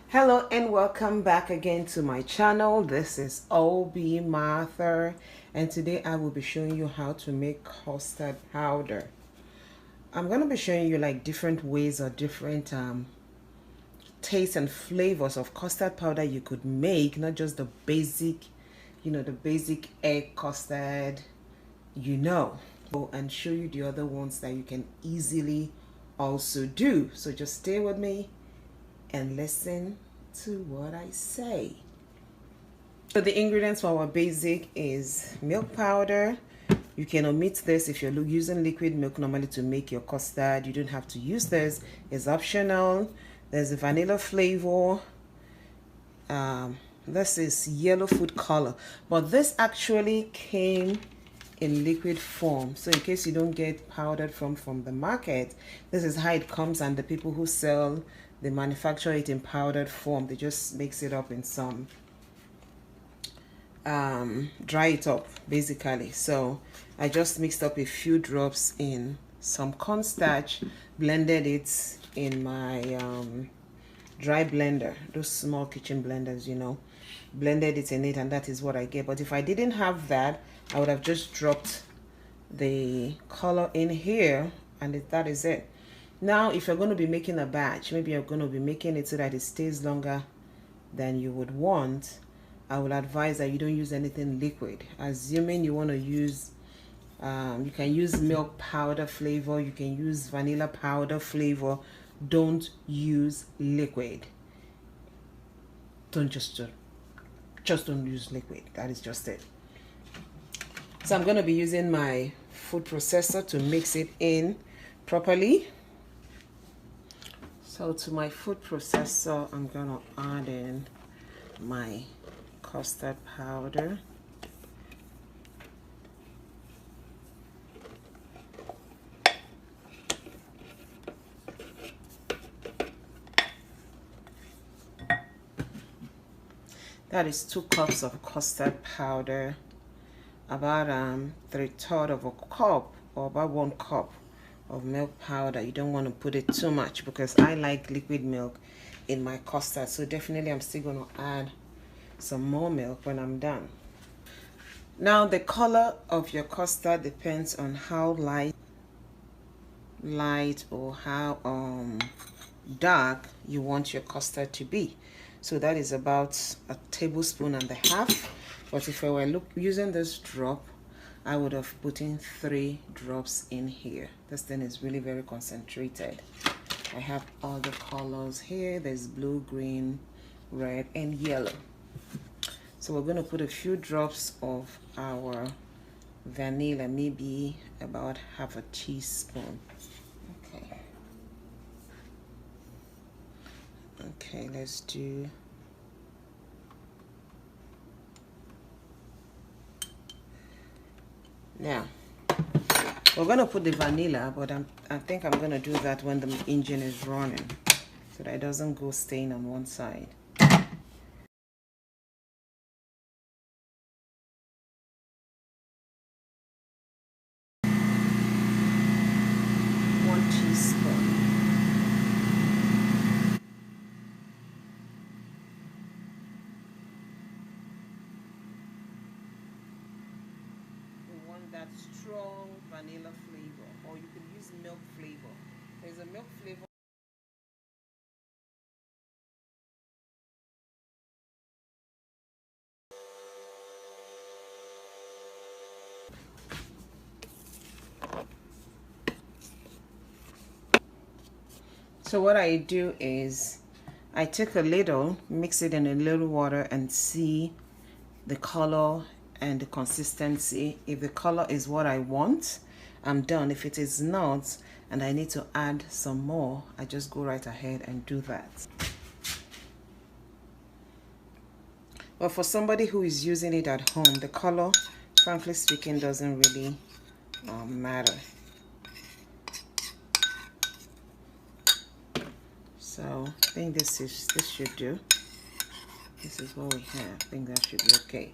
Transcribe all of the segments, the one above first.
Hello and welcome back again to my channel. This is ObyMartha, and today I will be showing you how to make custard powder. I'm going to be showing you like different ways or different tastes and flavors of custard powder you could make, not just the basic, the basic egg custard, and show you the other ones that you can easily also do. So just stay with me and listen to what I say. So the ingredients for our basic is milk powder. You can omit this if you're using liquid milk normally to make your custard. You don't have to use this. It's optional. There's a vanilla flavor. This is yellow food color, but this actually came in liquid form, so in case you don't get powdered from the market, this is how it comes, and the people who sell, they manufacture it in powdered form. They just mix it up in some dry it up basically. So I just mixed up a few drops in some cornstarch, blended it in my dry blender, those small kitchen blenders, blended it in it, and that is what I get. But if I didn't have that, I would have just dropped the color in here, and that is it. Now if you're going to be making a batch, maybe you're going to be making it so that it stays longer than you would want, I would advise that you don't use anything liquid. Assuming you want to use you can use milk powder flavor, you can use vanilla powder flavor. Don't use liquid. Don't just don't use liquid. That is just it. So I'm going to be using my food processor to mix it in properly. So to my food processor, I'm going to add in my custard powder. That is 2 cups of custard powder, about 3/4 of a cup, or about 1 cup of milk powder. You don't want to put it too much because I like liquid milk in my custard. So definitely I'm still going to add some more milk when I'm done. Now the color of your custard depends on how light or how dark you want your custard to be. So that is about 1.5 tablespoons. But if I were using this drop, I would have put in 3 drops in here. This thing is really very concentrated. I have all the colors here. There's blue, green, red, and yellow. So we're going to put a few drops of our vanilla, maybe about 1/2 teaspoon. Okay, let's do now. We're going to put the vanilla, but I think I'm going to do that when the engine is running so that it doesn't go stain on one side. 1 teaspoon. That strong vanilla flavor, or you can use milk flavor. There's a milk flavor. So what I do is I take a little, mix it in a little water, and see the color and the consistency. If the color is what I want, I'm done. If it is not and I need to add some more, I just go right ahead and do that. But for somebody who is using it at home, the color, frankly speaking, doesn't really matter. So I think this should do. This is what we have. I think that should be okay.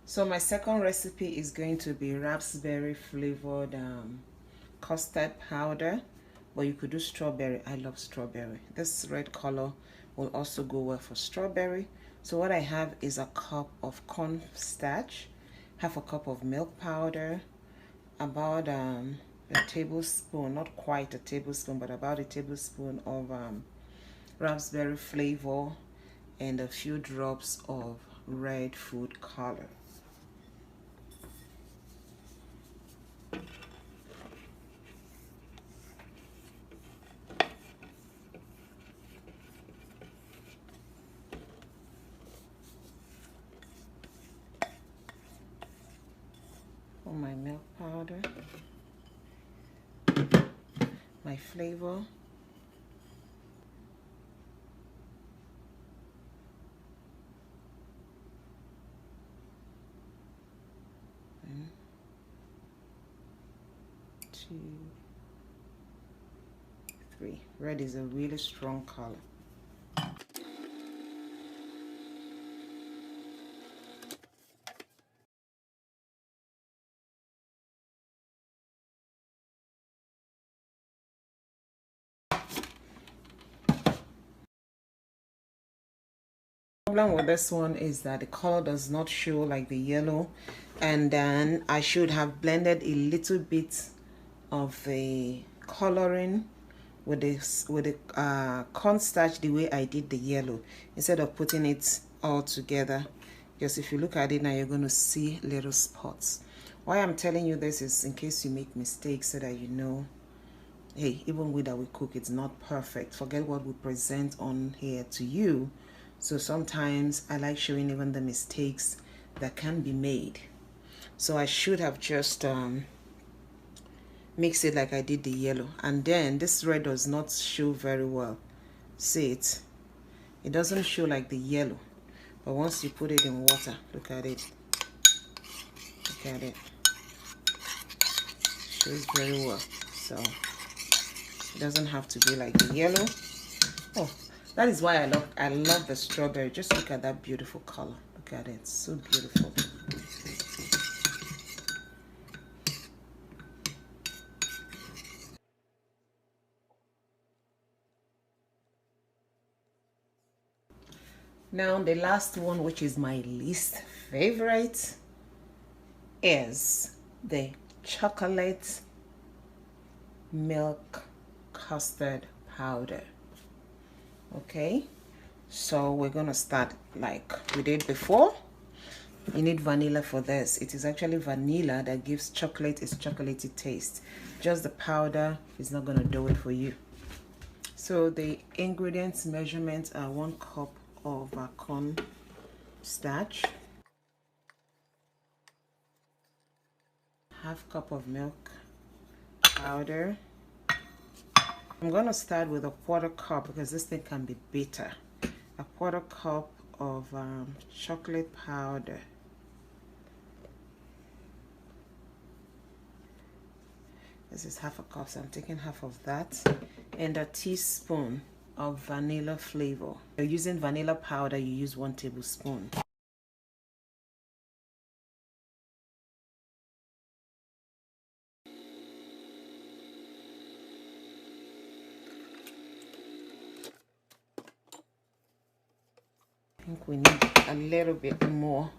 So my second recipe is going to be raspberry flavored custard powder, but you could do strawberry. I love strawberry. This red color will also go well for strawberry. So what I have is a cup of cornstarch, half a cup of milk powder, about a tablespoon, not quite a tablespoon, but about a tablespoon of raspberry flavor, and a few drops of red food color. For my milk powder, my flavor, and 2, 3. Red is a really strong color. Problem with this one is that the color does not show like the yellow, and then I should have blended a little bit of the coloring with the cornstarch the way I did the yellow, instead of putting it all together, because if you look at it now, you're going to see little spots. Why I'm telling you this is in case you make mistakes, so that you know, hey, even with that we cook, it's not perfect. Forget what we present on here to you. So sometimes I like showing even the mistakes that can be made. So I should have just mix it like I did the yellow. And then this red does not show very well. See it? It doesn't show like the yellow. But once you put it in water, look at it. Look at it. It shows very well. So it doesn't have to be like the yellow. Oh, that is why I love the strawberry. Just look at that beautiful color. Look at it. It's so beautiful. Now the last one, which is my least favorite, is the chocolate milk custard powder. Okay, so we're gonna start like we did before. You need vanilla for this. It is actually vanilla that gives chocolate its chocolatey taste. Just the powder is not gonna do it for you. So the ingredients measurements are 1 cup of corn starch, half cup of milk powder. I'm going to start with a 1/4 cup because this thing can be bitter. A 1/4 cup of chocolate powder. This is half a cup, so I'm taking half of that. And a teaspoon of vanilla flavor. If you're using vanilla powder, you use 1 tablespoon. I think we need a little bit more.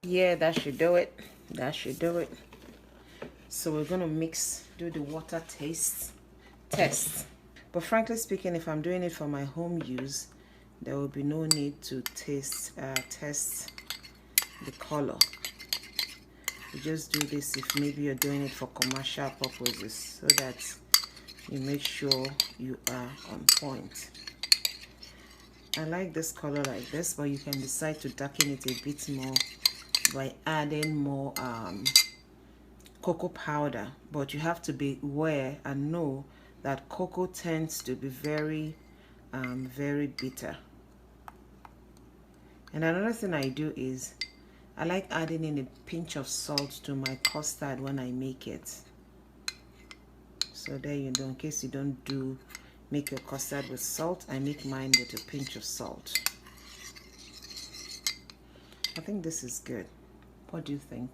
Yeah, that should do it. That should do it. So we're gonna do the water test. But frankly speaking, if I'm doing it for my home use, there will be no need to test the color. You just do this if maybe you're doing it for commercial purposes, so that you make sure you are on point. I like this color like this, but you can decide to darken it a bit more by adding more cocoa powder. But you have to be aware and know that cocoa tends to be very very bitter. And another thing I do is I like adding in a pinch of salt to my custard when I make it. So there you go, in case you don't make your custard with salt, I make mine with a pinch of salt. I think this is good. What do you think?